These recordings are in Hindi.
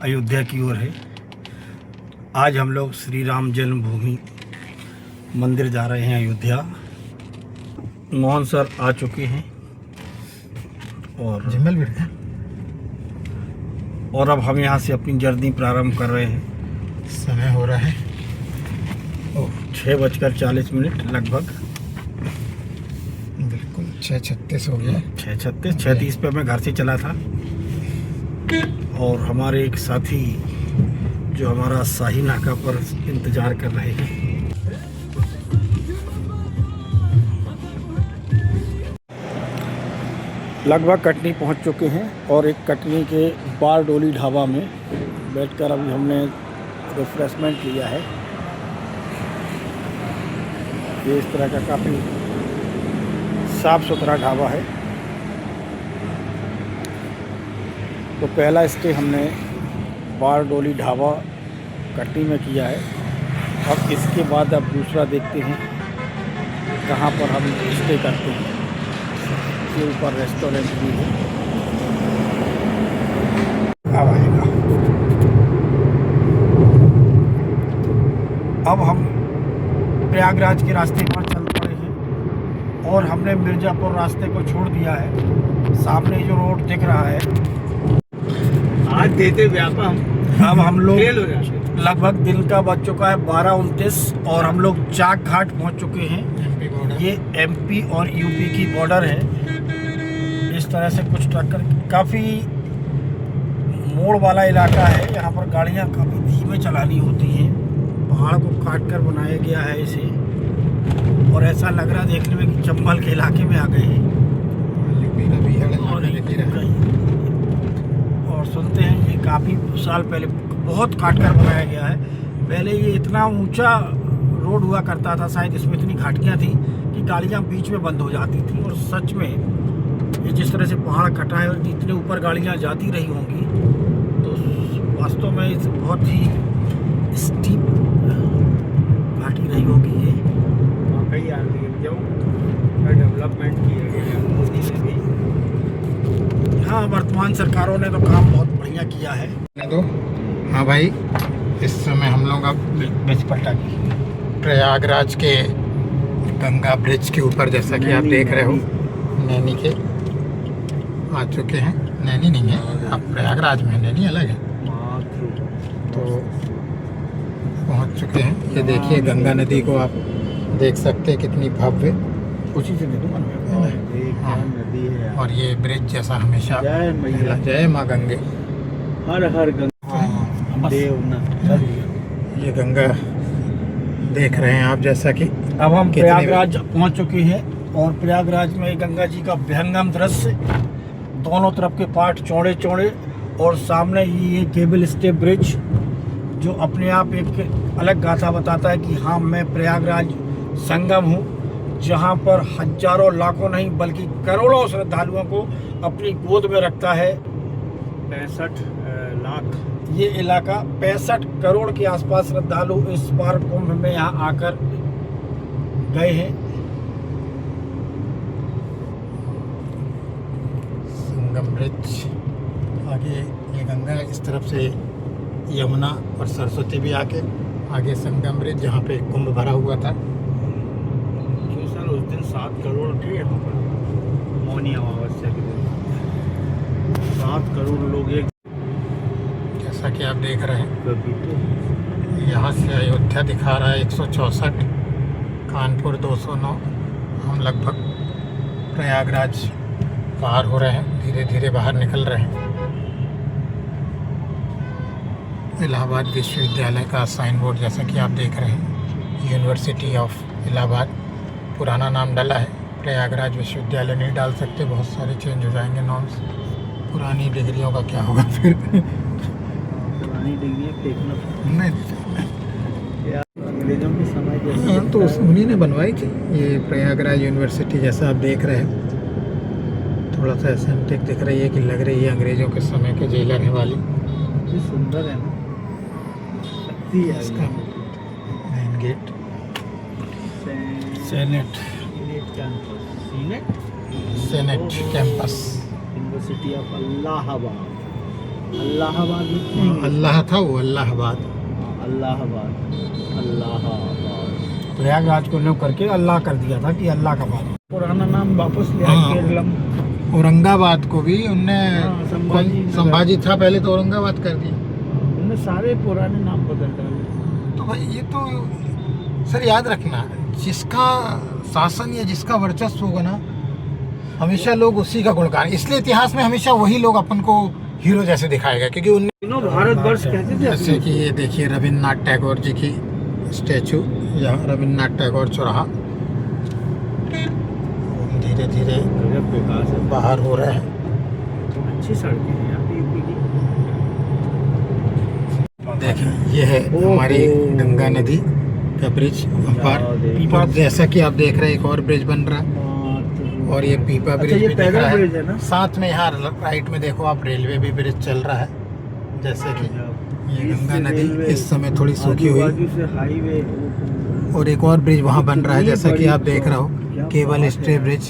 अयोध्या की ओर है। आज हम लोग श्री राम जन्मभूमि मंदिर जा रहे हैं अयोध्या। मोहन सर आ चुके हैं और अब हम यहाँ से अपनी जर्नी प्रारंभ कर रहे हैं। समय हो रहा है 6:40 लगभग। बिल्कुल 6:36 हो गया। 6:30 पे मैं घर से चला था और हमारे एक साथी जो हमारा शाही नाका पर इंतज़ार कर रहे हैं। लगभग कटनी पहुंच चुके हैं और एक कटनी के बारडोली ढाबा में बैठकर अभी हमने रिफ्रेशमेंट लिया है। ये इस तरह का काफ़ी साफ़ सुथरा ढाबा है। तो पहला स्टे हमने बारडोली ढाबा कटनी में किया है। अब इसके बाद अब दूसरा देखते हैं कहाँ पर हम स्टे करते हैं। इसके ऊपर रेस्टोरेंट भी है, अब आएगा। अब हम प्रयागराज के रास्ते पर चल पड़े हैं और हमने मिर्ज़ापुर रास्ते को छोड़ दिया है। सामने जो रोड दिख रहा है आज देते व्यापार। अब हम लोग लगभग दिन का बज चुका है 12:29 और हम लोग चाक घाट पहुंच चुके हैं। ये एमपी और यूपी की बॉर्डर है। इस तरह से कुछ टक्कर, काफ़ी मोड़ वाला इलाका है। यहाँ पर गाड़ियाँ काफ़ी धीमे चलानी होती हैं। पहाड़ को काट कर बनाया गया है इसे और ऐसा लग रहा है देखने में कि चंबल के इलाके में आ गए हैं। और सुनते हैं ये काफ़ी साल पहले बहुत काट कर बनाया गया है। पहले ये इतना ऊंचा रोड हुआ करता था, शायद इसमें इतनी घाटियाँ थी कि गाड़ियाँ बीच में बंद हो जाती थी। और सच में ये जिस तरह से पहाड़ कटा है और इतने ऊपर गाड़ियाँ जाती रही होंगी तो वास्तव में इस बहुत ही स्टीप घाटी रही होगी ये। वाकई यार डेवलपमेंट किया गया मोदी ने भी। हाँ, वर्तमान सरकारों ने तो काम बहुत बढ़िया किया है। तो हाँ भाई, इस समय हम लोग अब बेचपट्टा की प्रयागराज के गंगा ब्रिज के ऊपर, जैसा कि आप देख रहे हो, नैनी के आ चुके हैं। नैनी नहीं है, अब प्रयागराज में, नैनी अलग है। तो पहुंच चुके हैं। ये देखिए गंगा नदी को आप देख सकते हैं, कितनी भव्य। उसी से दे दूँ नदी है। और ये ब्रिज जैसा हमेशा जय माँ गंगे, हर हर गंगा देवना। ये गंगा देख रहे हैं आप, जैसा कि अब हम प्रयागराज पहुंच चुके हैं और प्रयागराज में गंगा जी का विहंगम दृश्य, दोनों तरफ के पार्ट चौड़े चौड़े और सामने ये केबल स्टे ब्रिज जो अपने आप एक अलग गाथा बताता है कि हाँ, मैं प्रयागराज संगम हूँ, जहाँ पर हजारों लाखों नहीं बल्कि करोड़ों श्रद्धालुओं को अपनी गोद में रखता है। 65 लाख ये इलाका 65 करोड़ के आसपास श्रद्धालु इस बार कुंभ में यहाँ आकर गए हैं। संगम ब्रिज, आगे ये गंगा, इस तरफ से यमुना और सरस्वती भी आके आगे संगम ब्रिज, जहाँ पे कुंभ भरा हुआ था। जो सर उस दिन 7 करोड़ थे यहाँ पर मौनी अमावस्या के दिन। 7 करोड़ लोग एक, जैसा कि आप देख रहे हैं। कभी तो यहाँ से अयोध्या दिखा रहा है 164, कानपुर 209। हम लगभग प्रयागराज पार हो रहे हैं, धीरे धीरे बाहर निकल रहे हैं। इलाहाबाद विश्वविद्यालय का साइन बोर्ड, जैसा कि आप देख रहे हैं, यूनिवर्सिटी ऑफ इलाहाबाद पुराना नाम डाला है। प्रयागराज विश्वविद्यालय नहीं डाल सकते, बहुत सारे चेंज हो जाएंगे नॉर्म्स। पुरानी डिग्रियों का क्या होगा फिर? पुरानी डिग्री फेंकना नहीं, अंग्रेजों के समय जैसे तो उन्हीं ने बनवाई थी ये प्रयागराज यूनिवर्सिटी, जैसा आप देख रहे हैं। थोड़ा सा एसेंटिक दिख रही है कि लग रही है अंग्रेजों के समय के जेलर है वाली। सुंदर है ना, शक्ति है इसका main gate. Senate campus, university of Allahabad. Allahabad लिखेंगे। अल्लाह था वो, अल्लाहाबाद। अल्लाहाबाद, अल्लाहाबाद। प्रयागराज को लोग करके अल्लाह कर दिया था कि अल्लाह का बात। पुराना नाम वापस लिया हाँ। केरलम। औरंगाबाद को भी उनने, हाँ, संभाजी संभाजी था पहले तो औरंगाबाद कर दिया। उन्होंने सारे पुराने नाम बदल डाले। तो भाई ये तो सर याद रखना, जिसका शासन या जिसका वर्चस्व होगा ना, हमेशा लोग उसी का गुणगान, इसलिए इतिहास में हमेशा वही लोग अपन को हीरो जैसे दिखाएगा, क्योंकि उन तीनों भारतवर्ष कहते थे जैसे अपने। कि ये देखिए रविन्द्रनाथ टैगोर जी की स्टैचू, यहाँ रविन्द्रनाथ टैगोर चौराहा धीरे धीरे गजब विकास है। बाहर हो रहे हैं। अच्छी सड़कें हैं यहाँ पे यूपी की। देखें ये है ओहो। हमारी गंगा नदी का ब्रिज पीपा। और जैसा कि आप देख रहे हैं एक और ब्रिज बन रहा है, और ये पीपा अच्छा, ब्रिज ये भी दिख पैदल रहा ब्रिज है ना? साथ में यहाँ राइट में देखो आप, रेलवे भी ब्रिज चल रहा है। जैसे कि ये गंगा नदी इस समय थोड़ी सूखी हुई, आजू-बाजू से हाईवे। और एक और ब्रिज वहाँ बन रहा है जैसा कि आप देख रहे हो, केबल स्टे ब्रिज।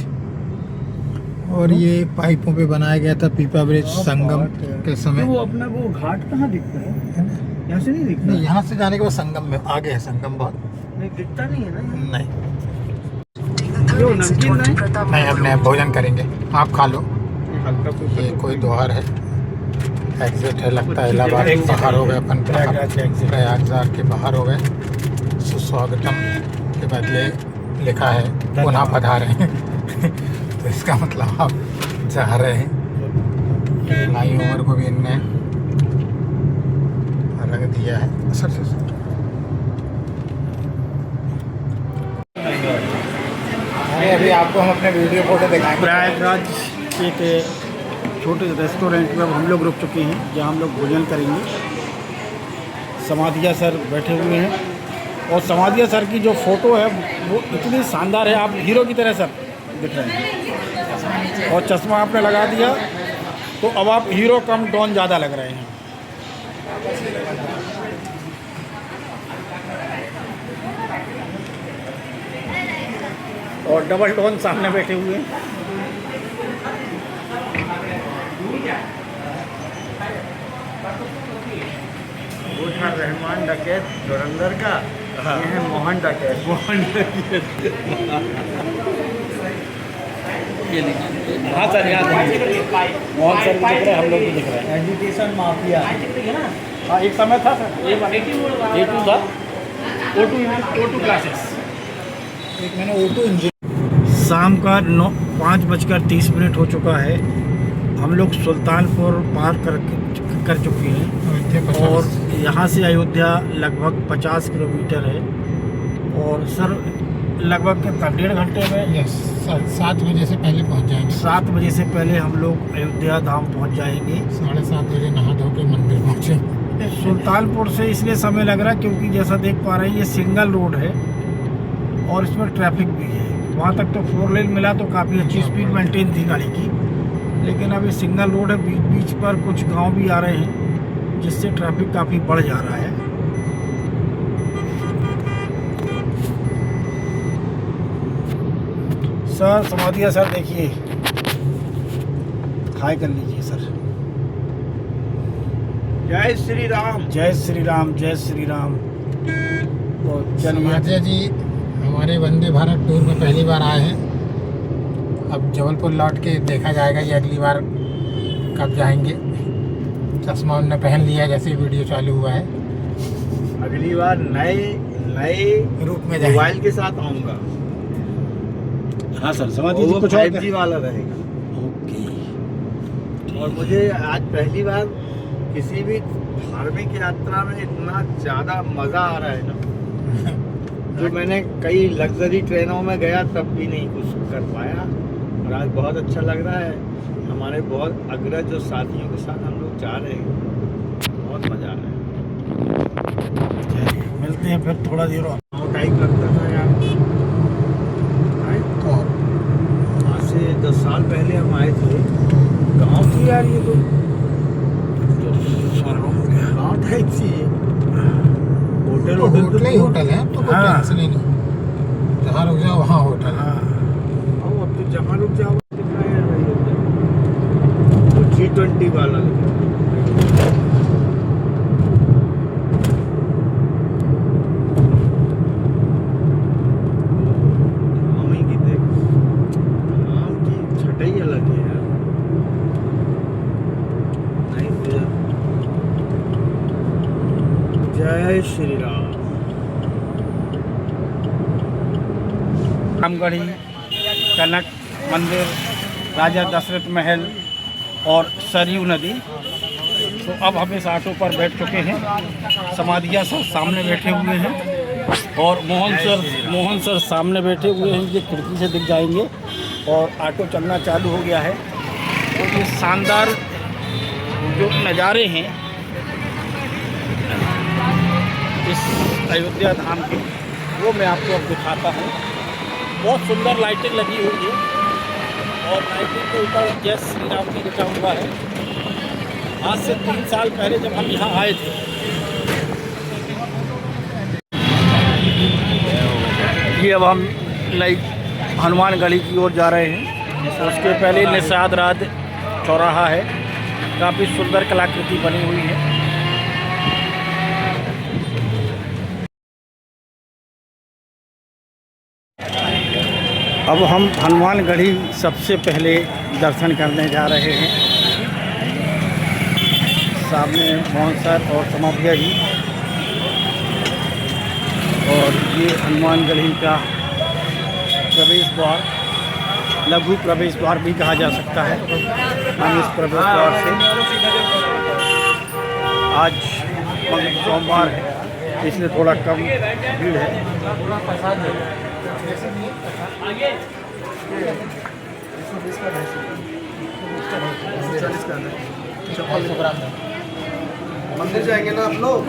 और ये पाइपों पे बनाया गया था पीपा ब्रिज संगम के तो समय। वो अपना वो घाट कहाँ दिखता है? यहाँ से नहीं दिखता? नहीं, यहाँ से जाने के बाद संगम में आगे है, संगम बहुत नहीं दिखता नहीं है ना यहाँ? नहीं। जो नमकीन नहीं? नहीं, हमने भोजन करेंगे, आप खा लो। हल्का फुल्का ये तो कोई द्वार है, एग्जिट है, लगता है इलाहाबाद exit बाहर हो गए अपन, प्रयागराज के exit। प्रयागराज के बाहर हो गए। सुस्वागतम के बदले लिखा है पुनः पधारे तो इसका मतलब आप जा रहे हैं। फ्लाईओवर को भी इनने रंग दिया है। सर अभी आपको हम अपने वीडियो फोटो दिखाएंगे। प्रयागराज के एक छोटे रेस्टोरेंट में अब हम लोग रुक चुके हैं, जहाँ हम लोग भोजन करेंगे। समाधिया सर बैठे हुए हैं, और समाधिया सर की जो फ़ोटो है वो इतनी शानदार है, आप हीरो की तरह सर दिख रहे हैं। और चश्मा आपने लगा दिया तो अब आप हीरो कम डॉन ज़्यादा लग रहे हैं। और डबल डॉन सामने बैठे हुए हैं। वो था रहमान डकैत धुरंधर का। हाँ। ये है मोहन डकैत। मोहन डकैत। हाँ सर, यहाँ मोहन सर भी दिख रहे हैं, हम लोग भी दिख रहे हैं। Education mafia. हाँ, एक समय था सर, A2 था, O2 क्लासेस। एक मैंने ऑटो इंजन। शाम का 5:30 हो चुका है। हम लोग सुल्तानपुर पार कर चुके हैं, और यहाँ से अयोध्या लगभग 50 किलोमीटर है। और सर लगभग 1.5 घंटे में, यस, 7 बजे से पहले पहुंच जाएंगे। 7 बजे से पहले हम लोग अयोध्या धाम पहुँच जाएंगे। 7:30 बजे नहा धो के मंदिर पहुंचे। सुल्तानपुर से इसलिए समय लग रहा है क्योंकि जैसा देख पा रहे हैं ये सिंगल रोड है, और इसमें ट्रैफिक भी है। वहाँ तक तो 4 लेन मिला तो काफ़ी अच्छी स्पीड मेंटेन थी गाड़ी की, लेकिन अब ये सिंगल रोड है, बीच बीच पर कुछ गांव भी आ रहे हैं, जिससे ट्रैफिक काफ़ी बढ़ जा रहा है। सर समाधिया सर देखिए, हाय कर लीजिए सर। जय श्री राम। जय श्री राम, जय श्री राम। तो चलिए, समाधिया जी हमारे वंदे भारत टूर में पहली बार आए हैं। अब जबलपुर लौट के देखा जाएगा ये अगली बार कब जाएंगे। चश्मा उनने पहन लिया जैसे ही वीडियो चालू हुआ है। अगली बार नए रूप में जाएंगे। मोबाइल के साथ आऊँगा। हाँ सर, समाधि और जी वो कुछ और 5G वाला रहेगा। ओके। और मुझे आज पहली बार किसी भी धार्मिक यात्रा में इतना ज़्यादा मज़ा आ रहा है ना, जो मैंने कई लग्जरी ट्रेनों में गया तब भी नहीं कुछ कर पाया। और आज बहुत अच्छा लग रहा है। हमारे बहुत अग्रज जो साथियों के साथ हम लोग जा रहे हैं, बहुत मज़ा आ रहा है। मिलते हैं फिर थोड़ा देर और। टाइप लगता था यार। तो आज से 10 साल पहले हम आए थे। गाँव थी यार ये तो, गाँव टाइप सी है। होटल होटल ही होटल है, तो कोई हाँ। टेंशन ही नहीं। जहाँ रुक जाओ वहाँ होटल है। हाँ, अब तो जहाँ रुक जाओ दिख रहा है यार, वही होटल। वो G20 वाला लगा। जय श्री राम। रामगढ़ी, कनक मंदिर, राजा दशरथ महल और सरयू नदी। तो अब हम इस ऑटो पर बैठ चुके हैं। समाधिया सर सामने बैठे हुए हैं और मोहन सर सामने बैठे हुए हैं, ये खिड़की से दिख जाएंगे। और ऑटो चलना चालू हो गया है। तो ये शानदार जो नज़ारे हैं इस अयोध्या धाम के, वो मैं आपको अब दिखाता हूँ। बहुत सुंदर लाइटिंग लगी हुई है और लाइटिंग के ऊपर जय श्री राम भी लिखा हुआ है। आज से 3 साल पहले जब हम यहाँ आए थे, ये अब हम नई हनुमानगढ़ी की ओर जा रहे हैं। उसके पहले निषाद राज चौराहा है, काफ़ी सुंदर कलाकृति बनी हुई है। अब हम हनुमानगढ़ी सबसे पहले दर्शन करने जा रहे हैं। सामने मोहन सर और समाधिया जी, और ये हनुमानगढ़ी का प्रवेश द्वार, लघु प्रवेश द्वार भी कहा जा सकता है। हम इस प्रवेश द्वार से, आज सोमवार है इसलिए थोड़ा कम भीड़ है। मंदिर जाएंगे ना आप लोग?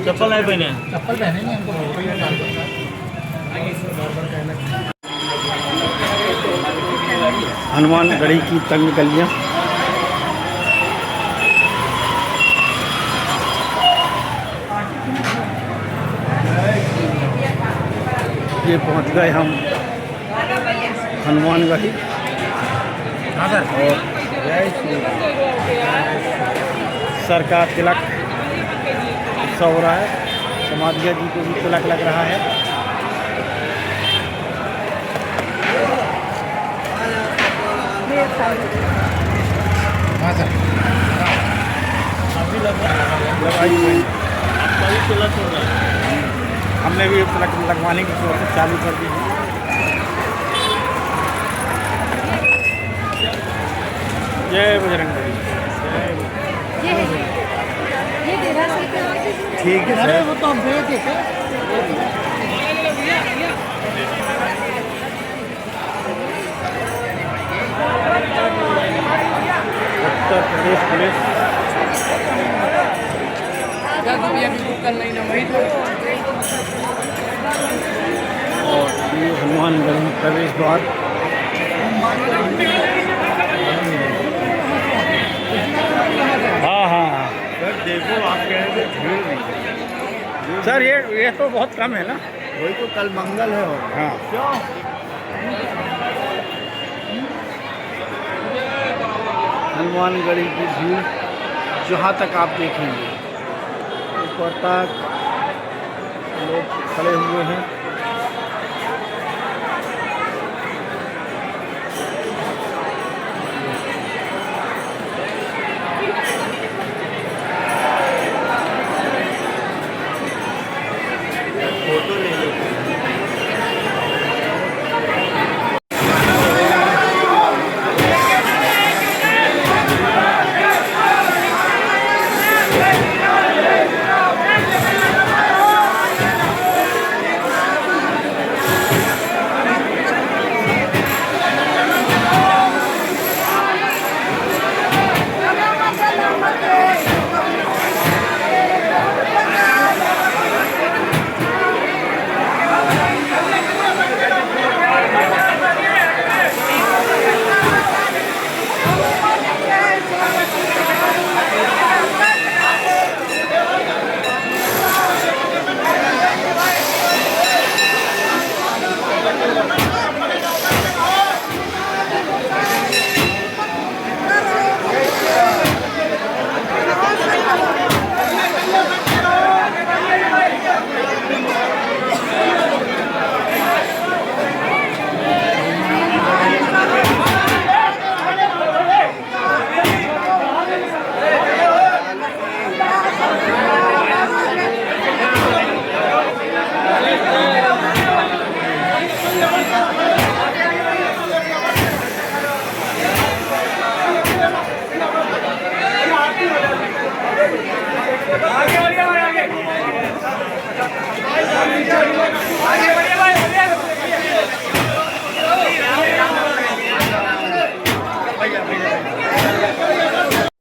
चप्पल नहीं पहने, चप्पल पहने नहीं हमको। हनुमानगढ़ी की तंग गलियाँ। ये पहुंच गए हम हनुमानगढ़ी। हाँ सर। और सर का तिलक उत्सव हो रहा है। समाधिया जी को भी तिलक लग रहा है। हाँ सर। लगाई हुई है। आपका भी तिलक हो रहा है। हमने भी तिलक लगवाने की कोशिश चालू कर दी है। जय बजरंगबली। ठीक है सर, वो तो हम भेज देते। उत्तर प्रदेश पुलिस और ये हनुमानगढ़ी प्रवेश द्वार। हाँ हाँ सर, देखो आप कह रहे थे भीड़ नहीं। सर ये तो बहुत कम है ना। वही तो, कल मंगल है। और हाँ, क्यों? हनुमानगढ़ी की भीड़ जहाँ तक आप देखेंगे ऊपर तक लोग खड़े हुए हैं। फोटो ले लो।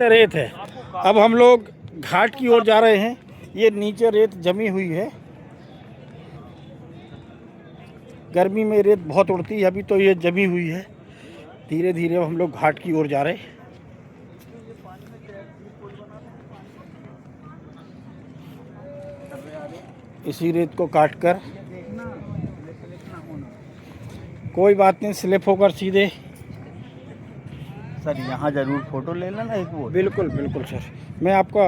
रेत है। अब हम लोग घाट की ओर जा रहे हैं। ये नीचे रेत जमी हुई है। गर्मी में रेत बहुत उड़ती है, अभी तो ये जमी हुई है। धीरे धीरे हम लोग घाट की ओर जा रहे हैं। इसी रेत को काटकर, कोई बात नहीं, स्लिप होकर सीधे। सर यहाँ जरूर फोटो ले लेना एक वो। बिल्कुल बिल्कुल सर, मैं आपका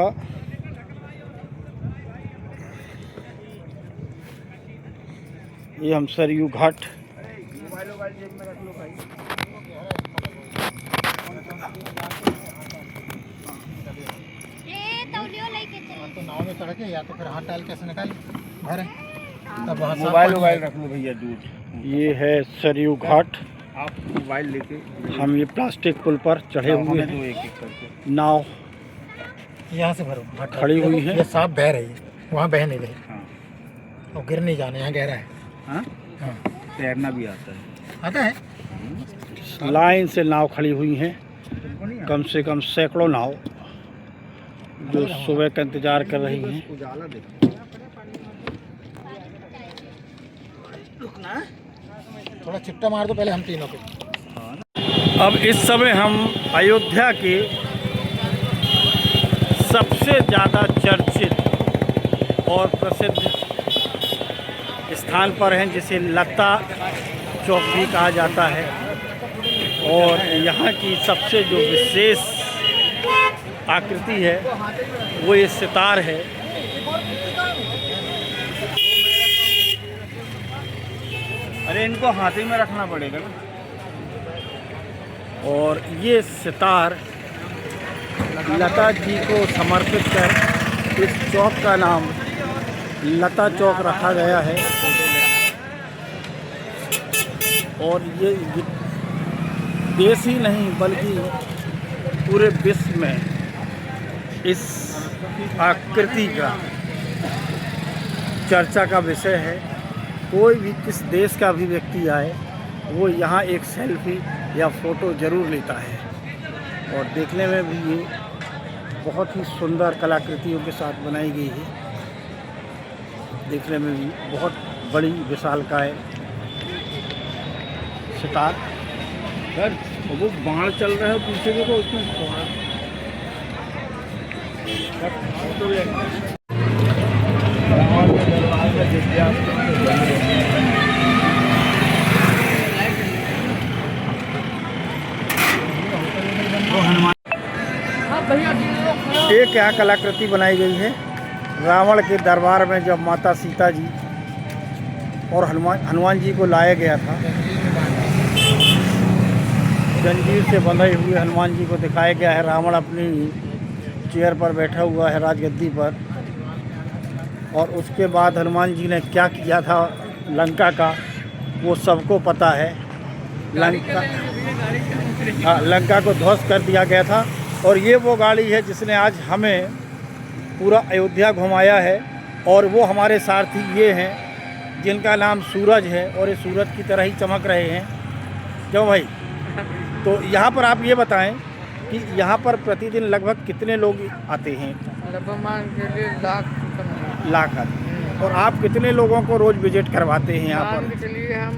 ये हम सरयू घाट तो नाव में चढ़ के या तो फिर हाथ डाल के ऐसे निकाल भरे, तब वहाँ मोबाइल रख लो भैया दूर। ये है सरयू घाट। आप मोबाइल लेके हम ये प्लास्टिक पुल पर चढ़े हुए हैं। एक एक करके नाव यहाँ से भरो, खड़ी हुई है। ये साफ बह रही है, वहाँ बह नहीं रही। हाँ और गिर नहीं जाने, यहाँ गहरा है। हाँ हाँ तैरना भी आता है। आता है। लाइन से नाव खड़ी हुई हैं, कम से कम सैकड़ों नाव जो सुबह का इंतजार कर रही हैं। उजाला देखो। थोड़ा चिट्टा मार दो पहले हम तीनों पे। अब इस समय हम अयोध्या के सबसे ज़्यादा चर्चित और प्रसिद्ध स्थान पर हैं, जिसे लता चौक भी कहा जाता है। और यहाँ की सबसे जो विशेष आकृति है वो ये सितार है। अरे इनको हाथी में रखना पड़ेगा ना। और ये सितार लता जी को समर्पित कर इस चौक का नाम लता चौक रखा गया है। और ये देश ही नहीं बल्कि पूरे विश्व में इस आकृति का चर्चा का विषय है। कोई भी किस देश का भी व्यक्ति आए वो यहाँ एक सेल्फी या फ़ोटो ज़रूर लेता है। और देखने में भी ये बहुत ही सुंदर कलाकृतियों के साथ बनाई गई है। देखने में भी बहुत बड़ी विशालकाय सितार। सर वो बाण चल रहा है पीछे देखो उसमें। एक यहाँ कलाकृति बनाई गई है। रावण के दरबार में जब माता सीता जी और हनुमान जी को लाया गया था, जंजीर से बंधे हुए हनुमान जी को दिखाया गया है। रावण अपनी चेयर पर बैठा हुआ है, राजगद्दी पर। और उसके बाद हनुमान जी ने क्या किया था लंका का, वो सबको पता है। लंका को ध्वस्त कर दिया गया था। और ये वो गाड़ी है जिसने आज हमें पूरा अयोध्या घुमाया है। और वो हमारे सारथी ये हैं जिनका नाम सूरज है, और ये सूरज की तरह ही चमक रहे हैं। क्यों भाई? तो यहाँ पर आप ये बताएं कि यहाँ पर प्रतिदिन लगभग कितने लोग आते हैं? लगभग मान के लिए लाख आते। और आप कितने लोगों को रोज़ विजिट करवाते हैं यहाँ मान पर? के चलिए हम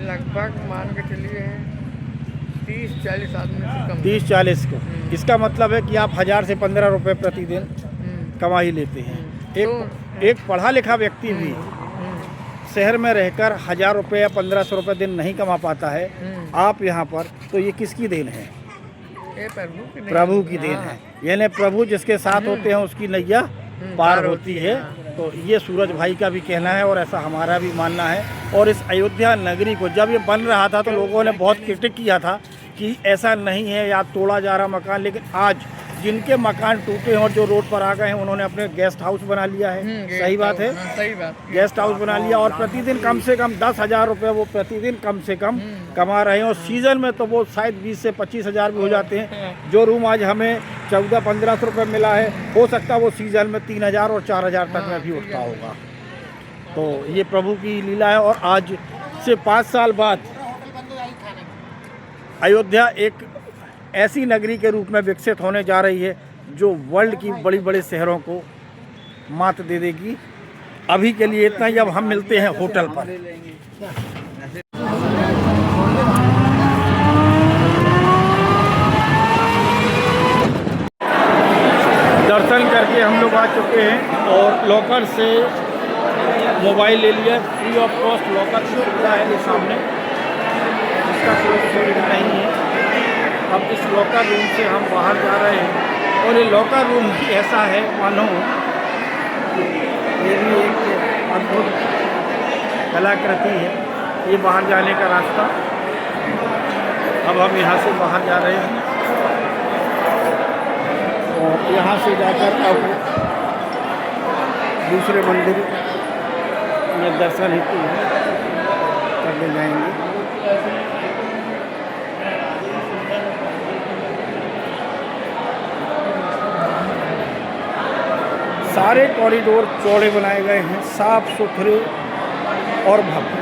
लगभग मान के चलिए 30-40 आदमी से कम। 30-40 को। इसका मतलब है कि आप 1000 से 15 रुपये प्रतिदिन कमा ही लेते हैं। एक पढ़ा लिखा व्यक्ति भी शहर में रहकर 1000 रुपये या 1500 रुपये दिन नहीं कमा पाता है। आप यहाँ पर, तो ये किसकी देन है? प्रभु की देन है। यानी प्रभु जिसके साथ होते हैं उसकी नैया पार होती है। तो ये सूरज भाई का भी कहना है और ऐसा हमारा भी मानना है। और इस अयोध्या नगरी को जब ये बन रहा था तो लोगों ने बहुत क्रिटिक किया था कि ऐसा नहीं है या तोड़ा जा रहा मकान, लेकिन आज जिनके मकान टूटे हैं और जो रोड पर आ गए हैं उन्होंने अपने गेस्ट हाउस बना लिया है। सही बात है, सही बात। गेस्ट हाउस बना लिया और प्रतिदिन कम से कम 10,000 रुपये वो प्रतिदिन कम से कम कमा रहे हैं और सीज़न में तो वो शायद 20 से 25,000 भी हो जाते हैं। जो रूम आज हमें 1400-1500 रुपये मिला है, हो सकता है वो सीज़न में 3,000 और 4,000 तक में भी उठता होगा। तो ये प्रभु की लीला है। और आज से 5 साल बाद अयोध्या एक ऐसी नगरी के रूप में विकसित होने जा रही है जो वर्ल्ड की बड़ी बड़े शहरों को मात दे देगी। अभी के लिए इतना ही, अब हम मिलते हैं होटल पर। दर्शन करके हम लोग आ चुके हैं और लॉकर से मोबाइल ले लिया। फ्री ऑफ कॉस्ट लॉकर सुविधा है ये सामने, इसका कोई सुविधा नहीं है। अब इस लॉकर रूम से हम बाहर जा रहे हैं और ये लॉकर रूम भी ऐसा है मानो ये भी एक अद्भुत कलाकृति है। ये बाहर जाने का रास्ता, अब हम यहाँ से बाहर जा रहे हैं और यहाँ से जाकर अब दूसरे मंदिर में दर्शन हेतु करने जाएंगे। सारे कॉरिडोर चौड़े बनाए गए हैं, साफ सुथरे और भव्य।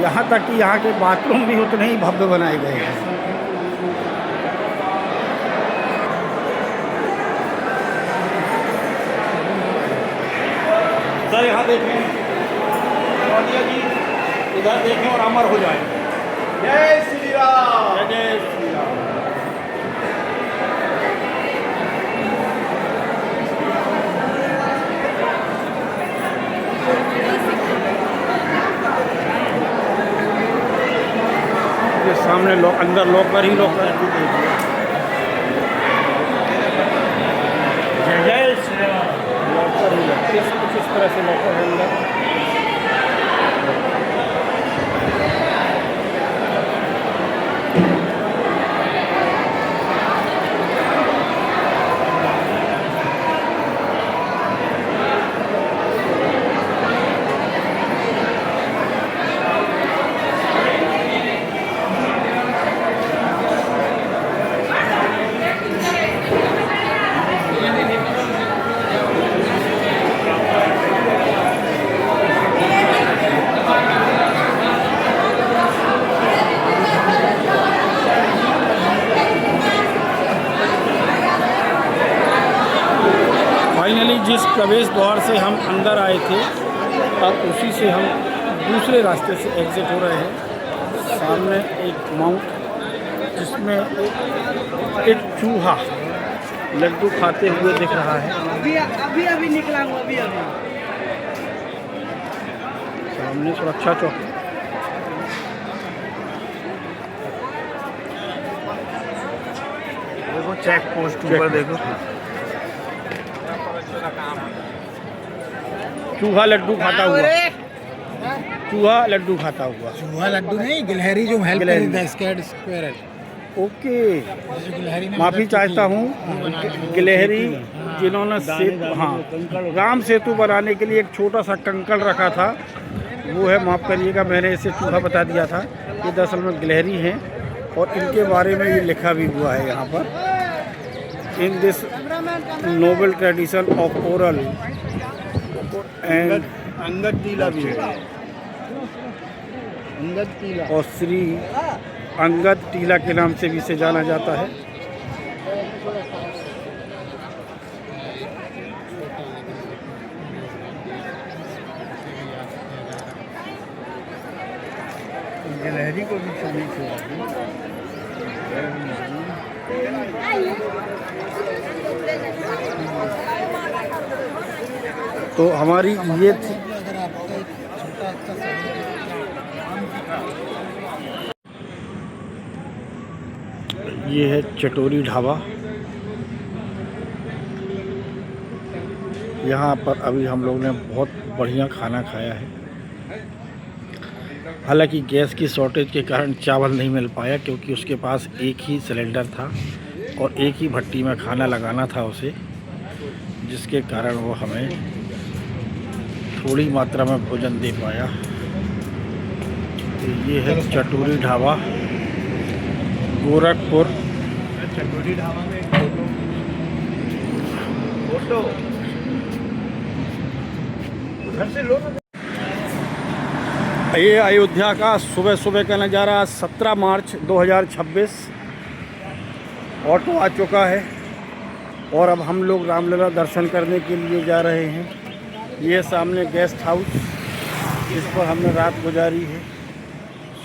यहाँ तक कि यहाँ के बाथरूम भी उतने ही भव्य बनाए गए हैं। सर यहाँ देखें, जी इधर देखें और अमर हो जाए। जय श्री राम, जय श्री राम। ये सामने अंदर लॉकर ही लॉकर है। जय जय श्री राम। लॉकर ही लॉकर, कुछ इस तरह से लॉकर है अंदर। फाइनली जिस प्रवेश द्वार से हम अंदर आए थे अब उसी से हम दूसरे रास्ते से एग्ज़िट हो रहे हैं। सामने एक माउंट जिसमें एक चूहा लड्डू खाते हुए दिख रहा है। अभी निकला हूँ, अभी सामने सुरक्षा चौकी। देखो चेक पोस्ट ऊपर देखो। चूहा लड्डू खाता हुआ, चूहा लड्डू खाता हुआ। चूहा लड्डू नहीं, गिलहरी जो हेल्प गिलहरी। करता है, स्कैड स्क्वायर। ओके, गिलहरी ने माफ़ी चाहता हूँ। गिलहरी जिन्होंने राम सेतु बनाने के लिए एक छोटा सा कंकड़ रखा था, वो है, माफ़ करिएगा मैंने इसे चूहा बता दिया था। ये दरअसल में गिलहरी हैं और इनके बारे में ये लिखा भी हुआ है यहाँ पर। In this Nobel tradition of oral and Angad टीला भी है, अंगद टीला, और श्री अंगद टीला के नाम से भी इसे जाना जाता है। गिलहरी को भी सभी छोड़ा। तो हमारी ये थी ये है चटोरी ढाबा। यहाँ पर अभी हम लोग ने बहुत बढ़िया खाना खाया है। हालांकि गैस की शॉर्टेज के कारण चावल नहीं मिल पाया क्योंकि उसके पास एक ही सिलेंडर था। और एक ही भट्टी में खाना लगाना था उसे, जिसके कारण वो हमें थोड़ी मात्रा में भोजन दे पाया। तो ये है चटोरी ढाबा, गोरखपुर। चटोरी ढाबा में एक फोटो उधर से लो। ये अयोध्या का सुबह सुबह का नज़ारा। 17 मार्च 2026 ऑटो आ चुका है और अब हम लोग रामलला दर्शन करने के लिए जा रहे हैं। ये सामने गेस्ट हाउस, इस पर हमने रात गुजारी है।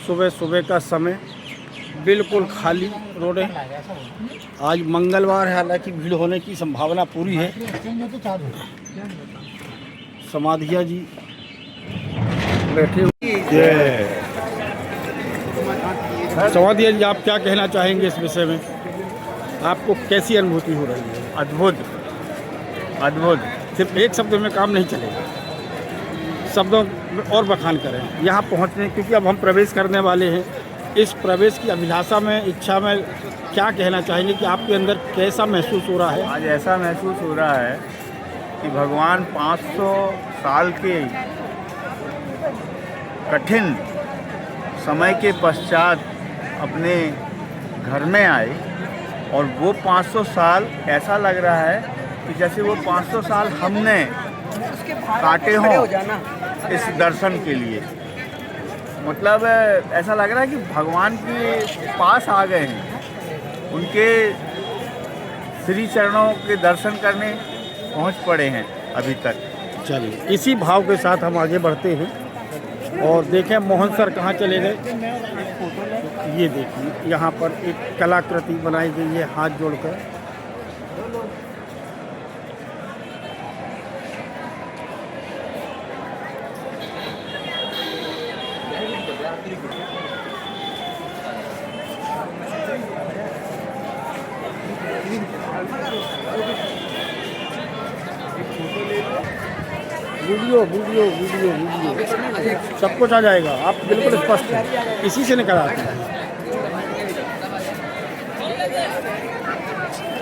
सुबह सुबह का समय, बिल्कुल खाली रोडें। आज मंगलवार है, हालांकि भीड़ होने की संभावना पूरी है। समाधिया जी बैठे हुए। समाधिया जी, आप क्या कहना चाहेंगे इस विषय में? आपको कैसी अनुभूति हो रही है? अद्भुत अद्भुत। सिर्फ एक शब्द में काम नहीं चलेगा, शब्दों में और बखान करें यहाँ पहुँचने, क्योंकि अब हम प्रवेश करने वाले हैं। इस प्रवेश की अभिलाषा में, इच्छा में क्या कहना चाहेंगे कि आपके अंदर कैसा महसूस हो रहा है? आज ऐसा महसूस हो रहा है कि भगवान 500 साल के कठिन समय के पश्चात अपने घर में आए, और वो 500 साल ऐसा लग रहा है कि जैसे वो 500 साल हमने काटे हों इस दर्शन के लिए। मतलब ऐसा लग रहा है कि भगवान के पास आ गए हैं, उनके श्री चरणों के दर्शन करने पहुंच पड़े हैं अभी तक। चलिए, इसी भाव के साथ हम आगे बढ़ते हैं और देखें मोहन सर कहाँ चले गए। ये देखिए, यहाँ पर एक कलाकृति बनाई गई है हाथ जोड़कर। वीडियो वीडियो वीडियो वीडियो सब कुछ आ जाएगा, आप बिल्कुल स्पष्ट हैं, इसी से निकल आते हैं।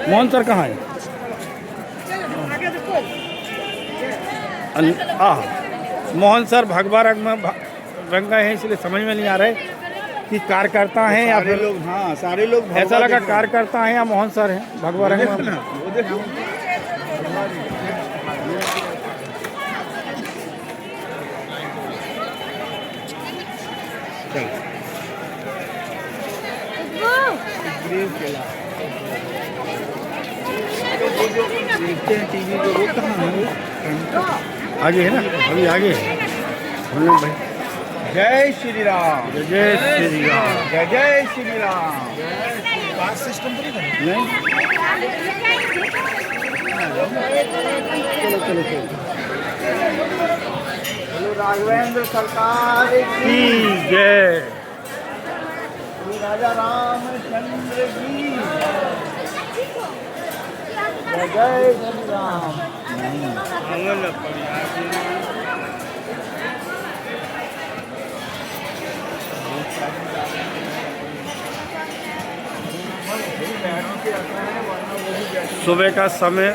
मोहन सर कहाँ है? मोहन सर भगवा रंग में रंगा है, इसलिए समझ में नहीं आ रहा है कि कार्यकर्ता हैं या फिर लोग। हाँ, सारे लोग ऐसा लगा कार्यकर्ता हैं या मोहन सर हैं भगवा रंग में। देखते हैं टीवी पे, वो कहाँ है? आगे है ना, अभी आगे है। हमने भाई जय श्री राम, जय श्री राम, जय जय श्री राम। सिस्टम तो नहीं, चलो चलो चलो। बोलो राघवेंद्र सरकार की जय। श्री राजा रामचंद्र की जय, जय श्री राम। सुबह का समय,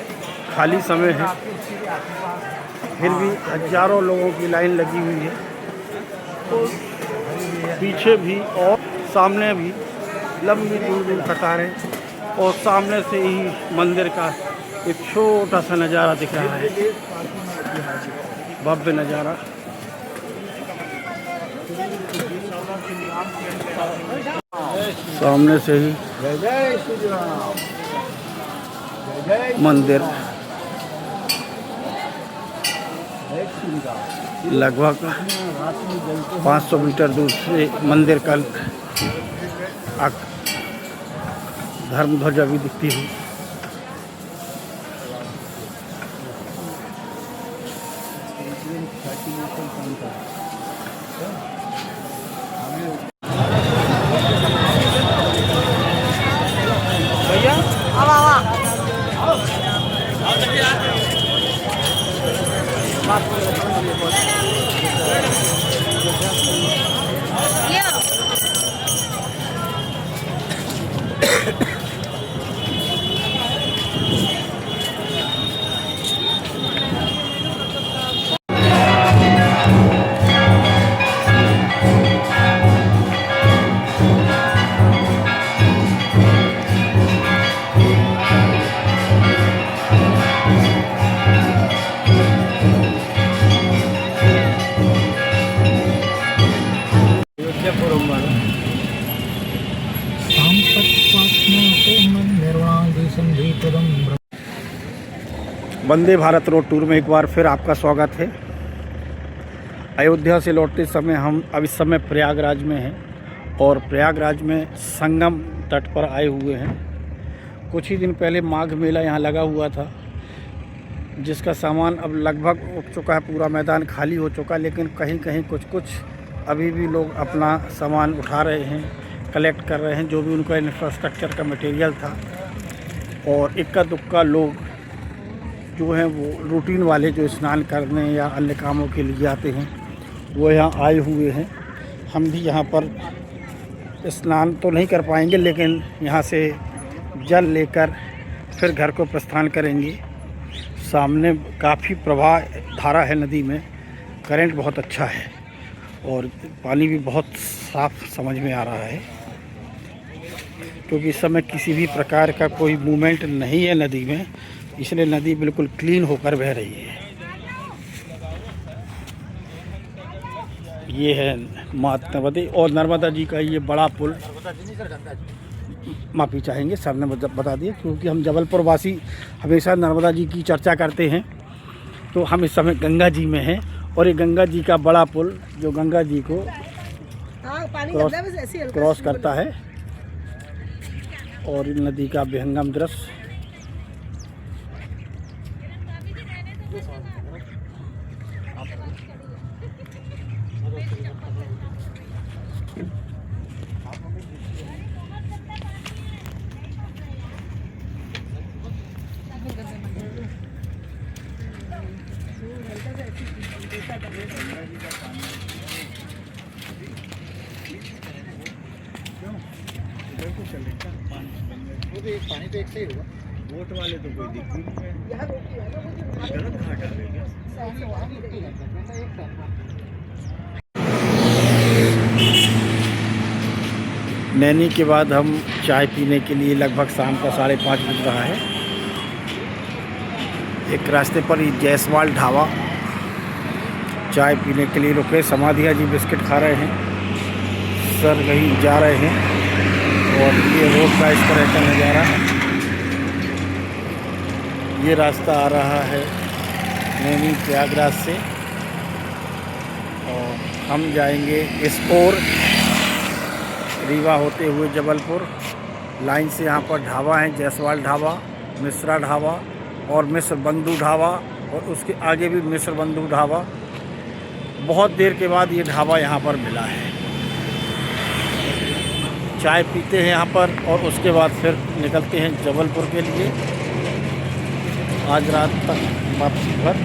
खाली समय है, फिर भी हजारों लोगों की लाइन लगी हुई है। पीछे भी और सामने भी लंबी दूर दूर कतारें, और सामने से ही मंदिर का एक छोटा सा नज़ारा दिख रहा है, भव्य नज़ारा। सामने से ही जय जय श्री राम, जय जय मंदिर श्री राम। लगभग 500 मीटर दूर से मंदिर का धर्म ध्वजा भी दिखती है। वंदे भारत रोड टूर में एक बार फिर आपका स्वागत है। अयोध्या से लौटते समय हम अब इस समय प्रयागराज में हैं और प्रयागराज में संगम तट पर आए हुए हैं। कुछ ही दिन पहले माघ मेला यहाँ लगा हुआ था, जिसका सामान अब लगभग उठ चुका है, पूरा मैदान खाली हो चुका है, लेकिन कहीं कहीं कुछ अभी भी लोग अपना सामान उठा रहे हैं, कलेक्ट कर रहे हैं, जो भी उनका इंफ्रास्ट्रक्चर का मटेरियल था। और इक्का दुक्का लोग जो हैं वो रूटीन वाले जो स्नान करने या अन्य कामों के लिए आते हैं वो यहाँ आए हुए हैं। हम भी यहाँ पर स्नान तो नहीं कर पाएंगे, लेकिन यहाँ से जल लेकर फिर घर को प्रस्थान करेंगे। सामने काफ़ी प्रवाह धारा है नदी में, करंट बहुत अच्छा है और पानी भी बहुत साफ समझ में आ रहा है, क्योंकि इस समय किसी भी प्रकार का कोई मूवमेंट नहीं है नदी में, इसलिए नदी बिल्कुल क्लीन होकर बह रही है। ये है माता नर्मदे और नर्मदा जी का ये बड़ा पुल। माफ़ी चाहेंगे, सर ने बता दिया, क्योंकि हम जबलपुर वासी हमेशा नर्मदा जी की चर्चा करते हैं, तो हम इस समय गंगा जी में हैं और ये गंगा जी का बड़ा पुल जो गंगा जी को क्रॉस करता है और नदी का विहंगम दृश्य। पानी तो एक से ही होगा, बोट वाले तो कोई दिख नहीं है। गलत घाट आ गई क्या? नैनी के बाद हम चाय पीने के लिए लगभग शाम का 5:30 बज रहा है। एक रास्ते पर ही जयसवाल ढाबा, चाय पीने के लिए रुके। समाधिया जी बिस्किट खा रहे हैं, सर कहीं जा रहे हैं और ये रोड का इस तरह का नज़ारा है। ये रास्ता आ रहा है नैनी प्रयागराज से और हम जाएंगे इस ओर रीवा होते हुए जबलपुर लाइन से। यहाँ पर ढाबा है, जयसवाल ढाबा, मिश्रा ढाबा और मिश्र बंधु ढाबा, और उसके आगे भी मिश्र बंधु ढाबा। बहुत देर के बाद ये ढाबा यहाँ पर मिला है। चाय पीते हैं यहाँ पर और उसके बाद फिर निकलते हैं जबलपुर के लिए आज रात तक वापसी पर।